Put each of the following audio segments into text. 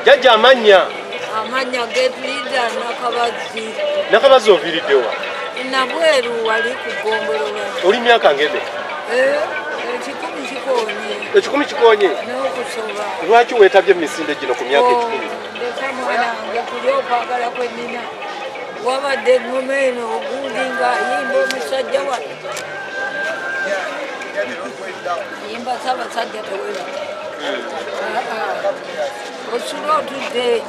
Jajja amanya Gebrida Nakabazi. Nakabazi oviriddewa. Nabweru wali ku Ggombolola. Oli myaka ngebe? Ekikumi kikonye. N'okusoba. Lwaki weetabye emisinde gino ku myaka 10? Ndeka mwana wange tuli okwagala kwenina. Wabadde eŋŋoma eno ogundi nga ayimba omusajja wano. Ayimba Ssaabasajja tewera. Osula otudde.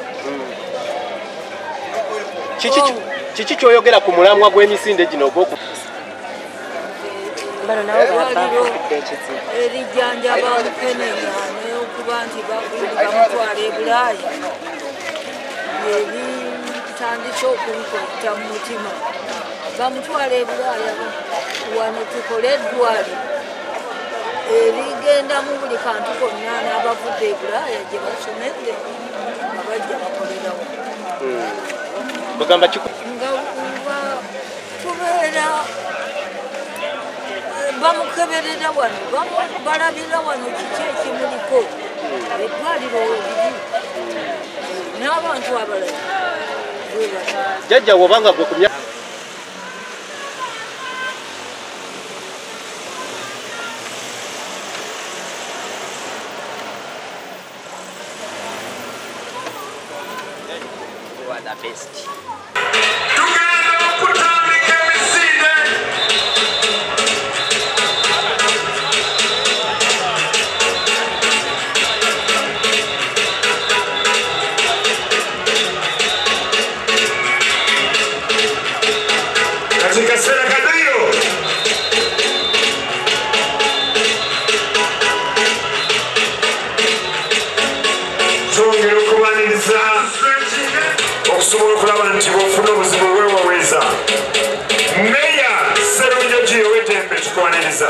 Kiki kyoyogera ku mulamwa gw'emisinde gino ogw'oku erijjanjaba Mukenenya n'okuba nti bamutwala e Bulaaya ebitandise okunkwata mu mutima bamutwala e Bulaaya wano tukole eddwaliro erigendamu buli kantu konna n'abavudde e Bulaaya gye basomedde nga bajja bakolerawo bagamba nga tubeera bamukeberera wano balabira wano kiki ekimuliko eddwaliro liri n'abantu abalala jjajja wobanga gwe ku myaka okusobola okulaba nti bw'ofuna obuzibu bwewaweza meya Sserunjo Gio Wettembe tukwaniriza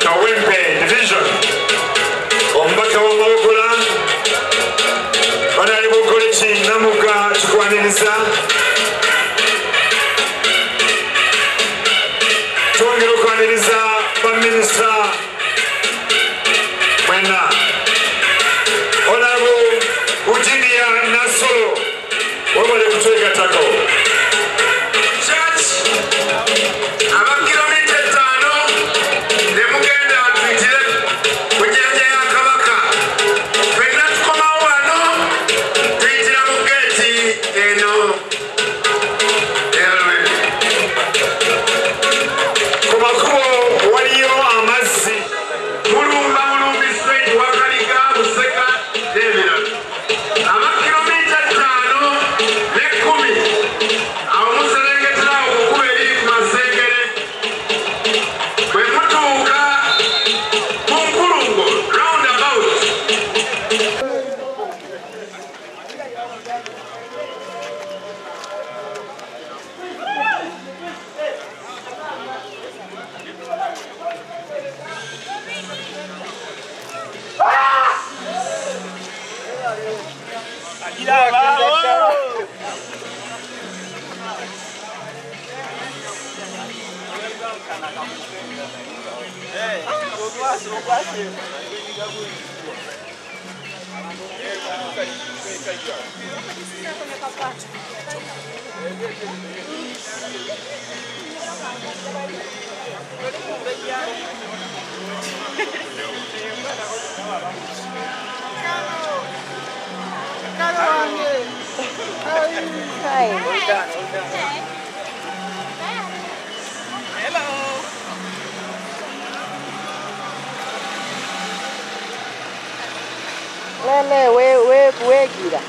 Kawempe division omubaka w'Amawogola Banali Bukoleki Namuga tukwaniriza twongera okwaniriza baminisita mwena Honorable Ujinia Nasolo wabale kutwegatako abakilomita 5 nemugenda atuyitire ku jjanja ya Kabaka fenna tukomawo wano tuyitira mu geeti eno ku makubo waliyo amazzi mulumba mulumbi straight wakaliga buseka n'ebirala amakilomita 5 ne 10 awo muserengetera okukuba eri ku masengere bwe mutuuka ku nkulungo roundabout Lele, we gira.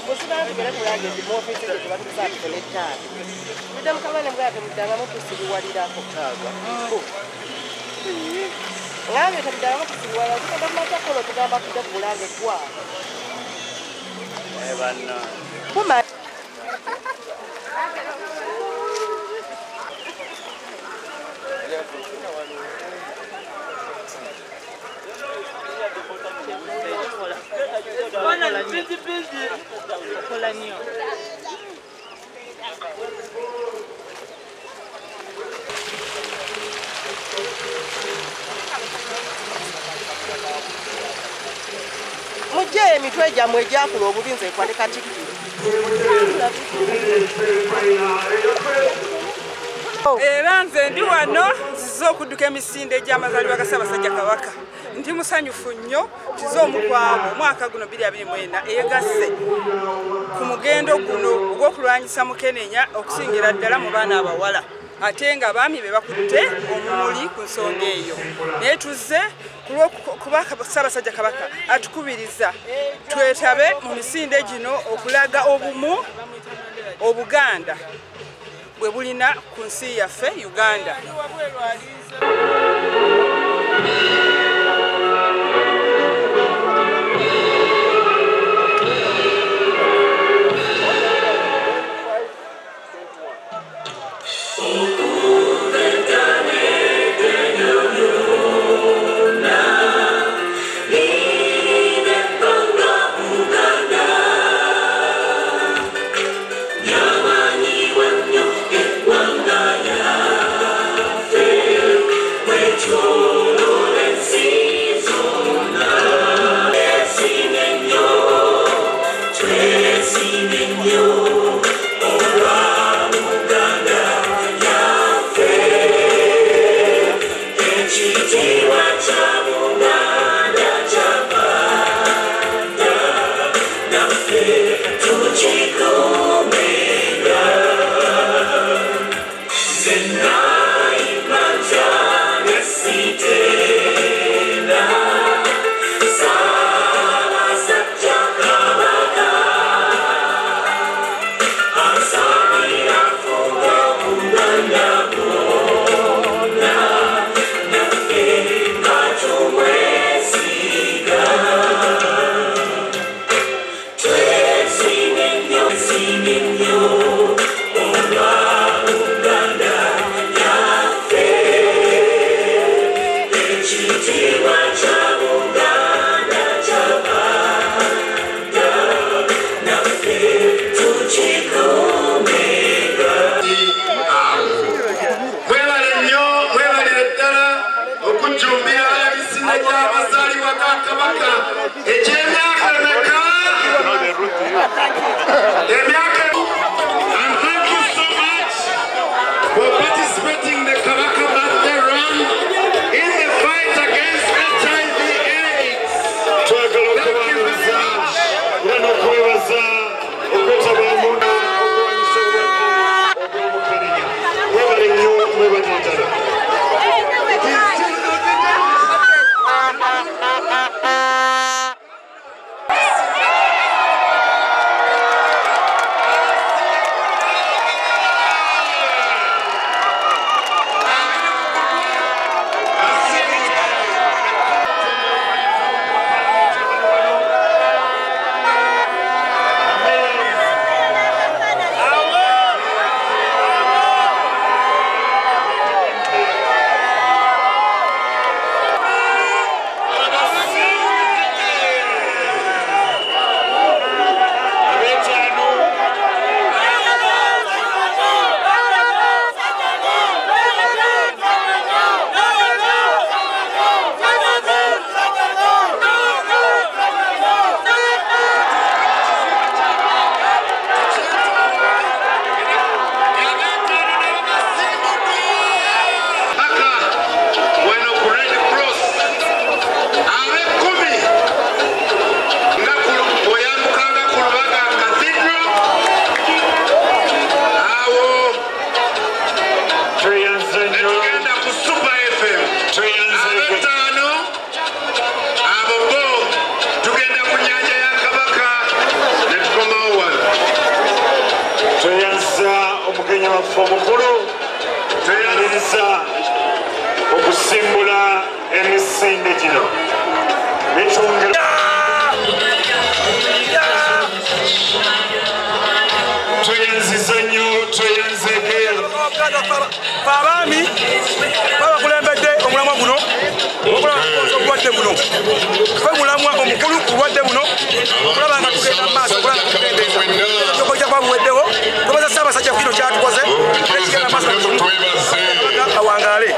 Musibara tugere kulagezi mu ofisi gye tubatusa atukolettaano. Mudde mukamane mbwate muddangamu tusibuwalirako. Ngambye temuddangamu tusibuwalira tugenda mu matakolo tugamba tudde ku bulange gwabo. Banna. Mujje emitwe gyammwe egyakula obubi nze ekwale Katikkiro. Era nze ndi wano nzize okudduka emisinde gy'amazaalibwa ga Ssaabasajja Kabaka. Ndi musanyufu nnyo kize omukwago omwaka guno 2024 eyegasse ku mugendo guno ogw'okulwanyisa mukenenya okusingira ddala mu baana abawala. Ate nga abaami be bakutte omumuli ku nsonga eyo. Naye tuzze kuba Ssaabasajja Kabaka atukubiriza twetabe mu misinde gino okulaga obumu Obuganda bwe bulina ku nsi yaffe Uganda. Okusimbula emisinde gino bitungera tuyanziza nnyo tuyanzeke abaami babakulembedde omulamwa guno okulaba obulwadde buno tufe mulamwa omukulu ku bulwadde buno okulaba nga Ssaabasajja ku kino kyatukoze nekigenda maaso awangaale.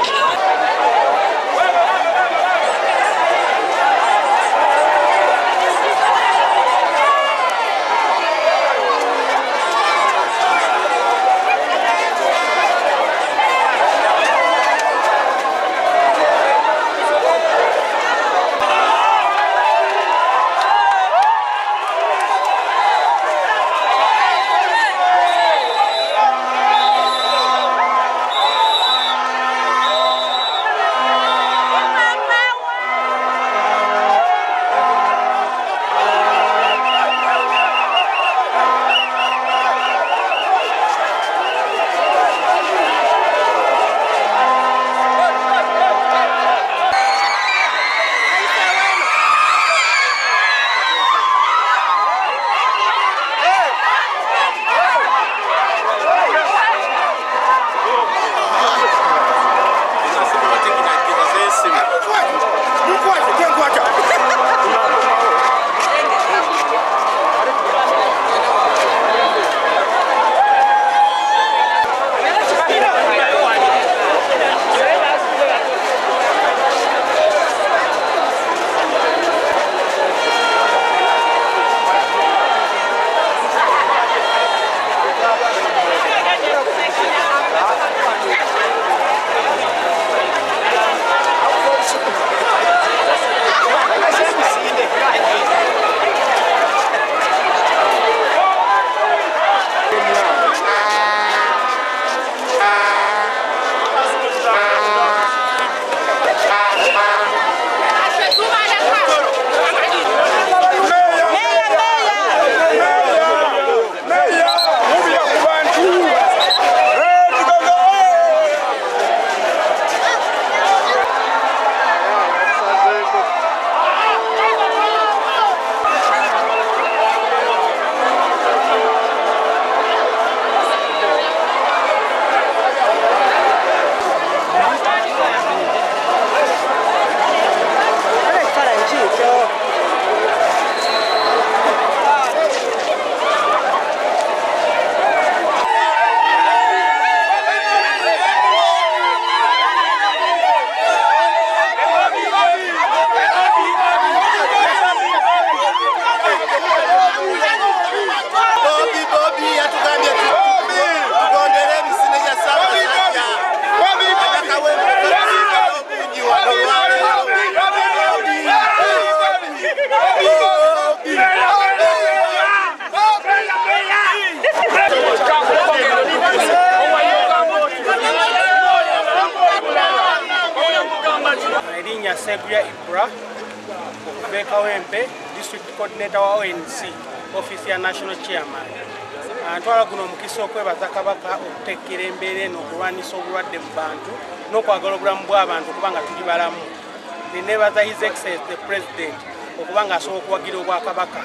Sebria Ibra, Beka Wempe, District Coordinator wa ONC, Office ya National Chairman. Antwala guno mukiso kwebaza Kabaka okuteekera embeera eno okulwanisa obulwadde mu bantu n'okwagala obulamu bw'abantu okubanga tuli balamu. Nenebaza His Excellency the President okubanga asobola okuwagira Obwakabaka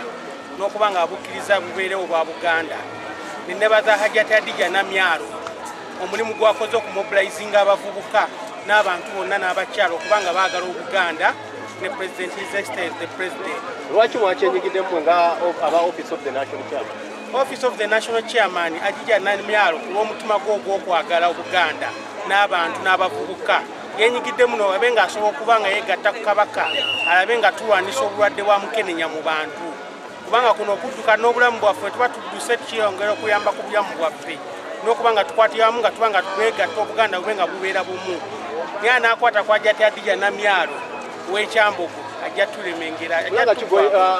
n'okubanga abukkiriza bubeerewo bwa Buganda. Nenebaza Hajjati Adija Namyalo omulimu gwakoze okumobilizinga abavubuka n'abantu bonna n'abakyalo okubanga baagala Obuganda ne President His Excellency the President. Lwaki mwakyenyigiddemu nga aba Office of the National Chairman? Office of the National Chairman Adija Namyalo olw'omutima gwe ogw'okwagala Obuganda n'abantu n'abavubuka yenyigidde muno abe nga asobola okuba nga yeegatta ku Kabaka alabe nga tulwanisa obulwadde bwa mukenenya mu bantu kubanga kuno okudduka n'obulamu bwaffe tuba tudduse tukiyongera okuyamba ku bulamu bwaffe n'okuba nga tukwatira wamu nga tuba nga twegatta Obuganda bube nga bubeera bumu. Naye anaakwata ku Hajjati Adija Namyalo w'Ekyambogo ajja tulemengera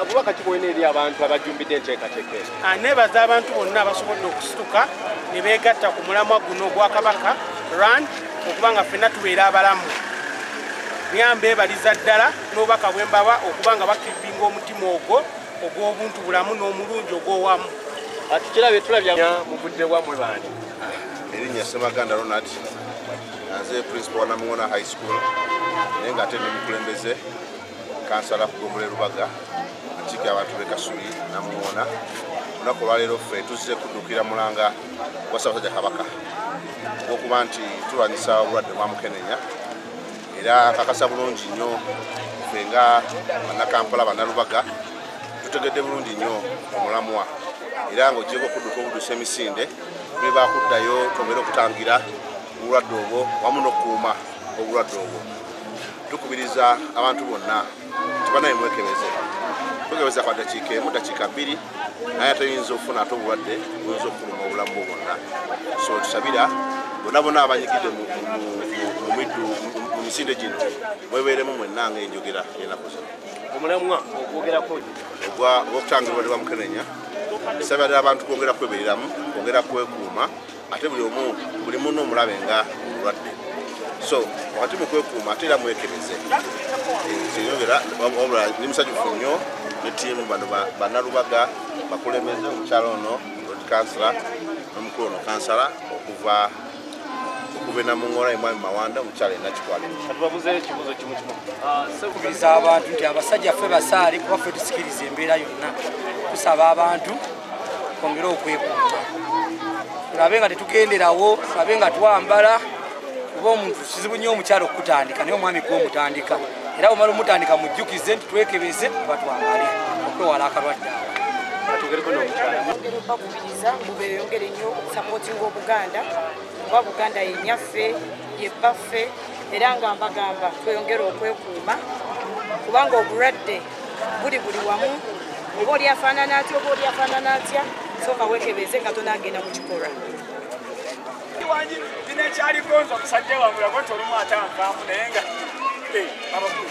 bubaka kiboine eri abantu abajumbidde enteekateeka eno. Neebaza abantu bonna abasobodde okusituka ne beegatta ku mulamwa guno ogwa Kabaka RAN okubanga ffenna tubeera abalamu. Mbeebaliza ddala n'obubaka bwe mbaba okubanga bakibbinga omutima ogwo ogw'obuntu bulamu n'omulungi ogw'owamu. Tukirabye tulabya muvudde wammwe bandi. Erinnya Ssemaganda Ronald, nze principal wa Namungona High School, naye ng'ate ne mukulembeze kansala ku Gombole Lubaga, antiiki abantu b'e Kasubi Namungona. Olunaku olwaleero ffe tuzze kuddukira mulanga gwa Ssaabasajja Kabaka ogw'okuba nti tulwanyisa obulwadde bwa mukenenya era kakasa bulungi nnyo ffe nga bannakampala Bannalubaga tutegedde bulungi nnyo omulamwa era ng'ogyeko okudduka obudusa emisinde ne bakuddayo twongere okutangira obulwadde obwo wamu n'okukuuma obulwadde obwo. Tukubiriza abantu bonna tibanaye mwekebeze twekebeza kwa dakiika emu dakiika bbiri naye atayinza okufuna ate obulwadde buyinza okuluma obulamu bwo bwonna. So tusabira bonna bonna abanyigidde mu misinde gino mwebeeremu mwenna ng'enjogera y'ennaku zino. Omulamwa ogwogerako ogw'okutangira obulwadde bwa mukenenya nsabira abantu kwongera kwebeereramu kwongera kwekuuma ate buli munno omulabe nga obulwadde. So wakati mu kwekuuma ate era mwekebeze kinyongera wabula ndi musanyufu nnyo ne ttiimu bano bannalubaga bakulembeze omukyala ono Lord Councillor n'omukulu ono kansala okuva Namungola Mwami Mawanda omukyala Nakikwale. Tubabuze ekibuuzo kimu Sekubiriza abantu nti abasajja ffe basaali kuba ffe tusikiriza embeera yonna. Tusaba abantu kwongera okwekuuma. Tulabe nga tetugenderawo, tulabe nga twambala kuba omuntu kizibu nnyo omukyala okutandika naye omwami gw'omutandika. Era omala omutandika mujjukize nti twekebeze kuba twambale okwewala akalwadde ako. Bakubiriza mubeyongere nnyo okusapootinga Obuganda kuba Buganda yennyaffe yebbaffe era nga mbagamba tweyongere okwekuuma kubanga obulwadde buli wamu oba oli afaanana atya oba oli afaanana atya sooka weekebeze nga tonagenda mu kikolwa. Dina ekyaligonza omusajja wange yakwata olumu atanvaamu naye nga abakulu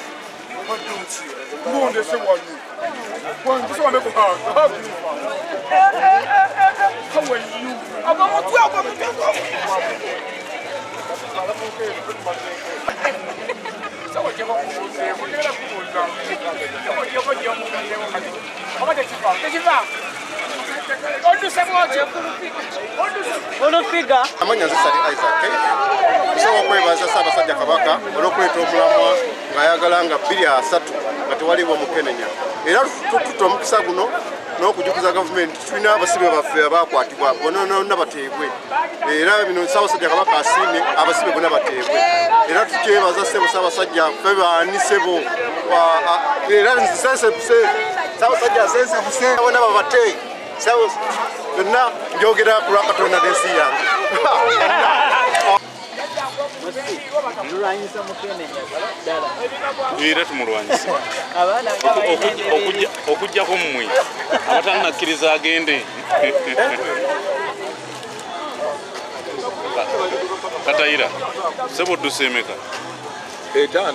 omadduki ngondese wano wangisome kuhanga hawayu abamutwe Amanya Zisali Isaac tusaba okwebaza Ssaabasajja Kabaka olw'okuleeta omulamwa ng'ayagala nga 2-3 nga tewaliwo mukenenya era tutta omukisa guno n'okujukiza gavumenti tulina abasibe baffe abaakwatibwa bonna bateebwe era bino Ssaabasajja Kabaka asiimye abasibe bonna bateebwe era tukyebaza ssebo Ssaabasajja ffe baani ssebo era nsensebuse Ssaabasajja asensebuse bonna babatee yonna njogera ku lwa Katonda n'ensi yange. Mulwanyisa mukenenya ddala. Era tumulwanyisa. Okujjako mmwe abatannakkiriza agende. Katayira sebo dusemeka 5.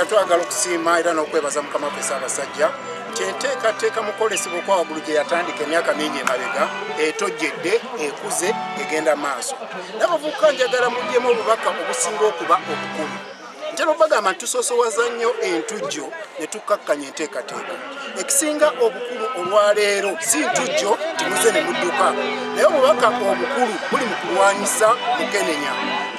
nga twagala okusiima era n'okwebaza mukama waffe Ssaabasajja nti enteekateeka mukolesebwa okwawaggulu gye yatandika emyaka mingi emabega etojjedde ekuze egenda maaso n'abavubuka njagala muggyemu obubaka obusinga okuba obukulu ntera obagamba nti tusoosowaza nnyo entujjo ne tukkakkanya enteekateeka ekisinga obukulu olwaleero si ntujjo timuze ne mudduka naye obubaka obukulu buli mu kulwanyisa mukenenya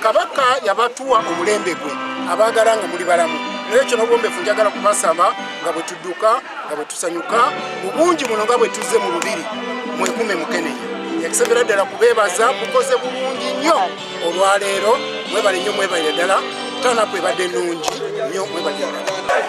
kabaka yabatuwa omulembe gwe abaagala nga muli balamu ekyo n'obwombefu njagala kubasaba nga bwe tudduka nga bwe tusanyuka obungi buno nga bwe tuzze mu lubiri mwekume mukenenya yakisembera ddala kubeebaza mukoze bulungi nnyo olwaleero mwebale nnyo mwebalire ddala tanaku ebadde nnungi nnyo mwebalire ddala